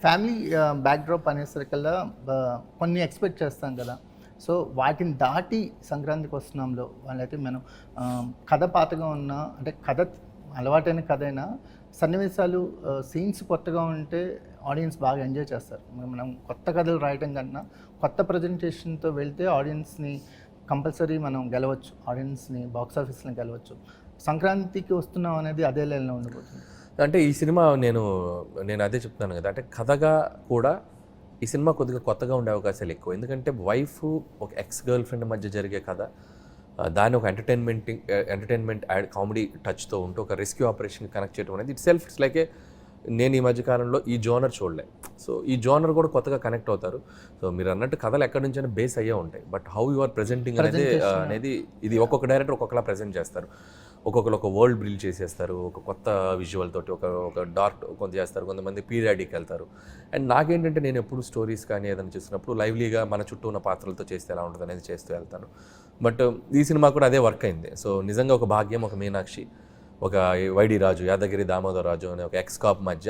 Family backdrop అనేసరికల్లా కొన్ని expect చేస్తాం కదా! సో, వాటిని దాటి సంక్రాంతికి వస్తున్నాంలో వాళ్ళైతే మనం కథ పాతగా ఉన్నా అంటే కథ అలవాటైన కథైనా సన్నివేశాలు సీన్స్ కొత్తగా ఉంటే ఆడియన్స్ బాగా ఎంజాయ్ చేస్తారు. మనం కొత్త కథలు రాయటం కన్నా కొత్త ప్రజెంటేషన్‌తో వెళ్తే ఆడియన్స్‌ని కంపల్సరీ మనం గెలవచ్చు. ఆడియన్స్‌ని బాక్స్ ఆఫీస్‌లో గెలవచ్చు. సంక్రాంతికి వస్తున్నాం అనేది అదే లైన్‌లో ఉండిపోతుంది. అంటే ఈ సినిమా నేను అదే చెప్తున్నాను కదా, అంటే కథగా కూడా ఈ సినిమా కొద్దిగా కొత్తగా ఉండే అవకాశాలు ఎక్కువ. ఎందుకంటే వైఫ్ ఒక ఎక్స్ గర్ల్ ఫ్రెండ్ మధ్య జరిగే కథ, దాన్ని ఒక ఎంటర్టైన్మెంట్ యాడ్ కామెడీ టచ్తో ఉంటూ ఒక రెస్క్యూ ఆపరేషన్ కనెక్ట్ చేయడం అనేది ఇట్స్ లైక్ నేను ఈ మధ్య కాలంలో ఈ జోనర్ చూడలే. సో ఈ జోనర్ కూడా కొత్తగా కనెక్ట్ అవుతారు. సో మీరు అన్నట్టు కథలు ఎక్కడి నుంచైనా బేస్ అయ్యే ఉంటాయి. But how you are presenting అనేది ఇది ఒక్కొక్క డైరెక్టర్ ఒక్కొక్కలా ప్రెజెంట్ చేస్తారు. ఒక్కొక్కరు ఒక వరల్డ్ బిల్డ్ చేసేస్తారు, ఒక కొత్త విజువల్ తోటి ఒక డార్క్ కొంత చేస్తారు, కొంతమంది పీరియాడిక్ వెళ్తారు. అండ్ నాకేంటంటే నేను ఎప్పుడు స్టోరీస్ కానీ ఏదైనా చూసినప్పుడు లైవ్లీగా మన చుట్టూ ఉన్న పాత్రలతో చేస్తే ఎలా ఉంటుంది అనేది చేస్తూ వెళ్తాను. బట్ ఈ సినిమా కూడా అదే వర్క్ అయింది. సో నిజంగా ఒక భాగ్యం, ఒక మీనాక్షి, ఒక వైడి రాజు, యాదగిరి దామోదర్ రాజు అనే ఒక ఎక్స్ కాప్ మధ్య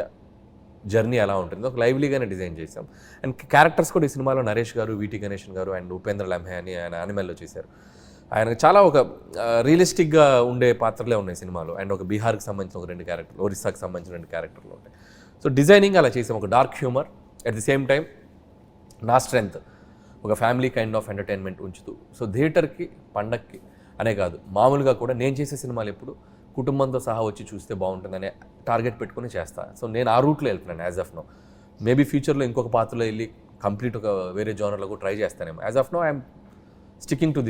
జర్నీ ఎలా ఉంటుంది ఒక లైవ్లీగానే డిజైన్ చేశాం. అండ్ క్యారెక్టర్స్ కూడా ఈ సినిమాలో నరేష్ గారు, వీటి గణేషన్ గారు అండ్ ఉపేంద్ర లమ్హే అని ఆయన యానిమల్లో చేశారు. ఆయనకు చాలా ఒక రియలిస్టిక్గా ఉండే పాత్రలే ఉన్నాయి సినిమాలో. అండ్ ఒక బీహార్కి సంబంధించిన ఒక 2 క్యారెక్టర్లు, ఒరిస్సాకి సంబంధించిన 2 క్యారెక్టర్లు ఉంటాయి. సో డిజైనింగ్ అలా చేసాం, ఒక dark humour at the same time నా స్ట్రెంగ్త్ ఒక ఫ్యామిలీ కైండ్ ఆఫ్ ఎంటర్టైన్మెంట్ ఉంచుతూ. సో థియేటర్కి పండక్కి అనే కాదు, మామూలుగా కూడా నేను చేసే సినిమాలు ఎప్పుడు కుటుంబంతో సహా వచ్చి చూస్తే బాగుంటుందనే టార్గెట్ పెట్టుకుని చేస్తాను. సో నేను ఆ రూట్లో వెళ్తున్నాను యాజ్ ఆఫ్ నో. మేబీ ఫ్యూచర్లో ఇంకొక పాత్రలో వెళ్ళి కంప్లీట్ ఒక వేరే జోనర్లో కూడా ట్రై చేస్తానేమో. As of now I'm sticking to the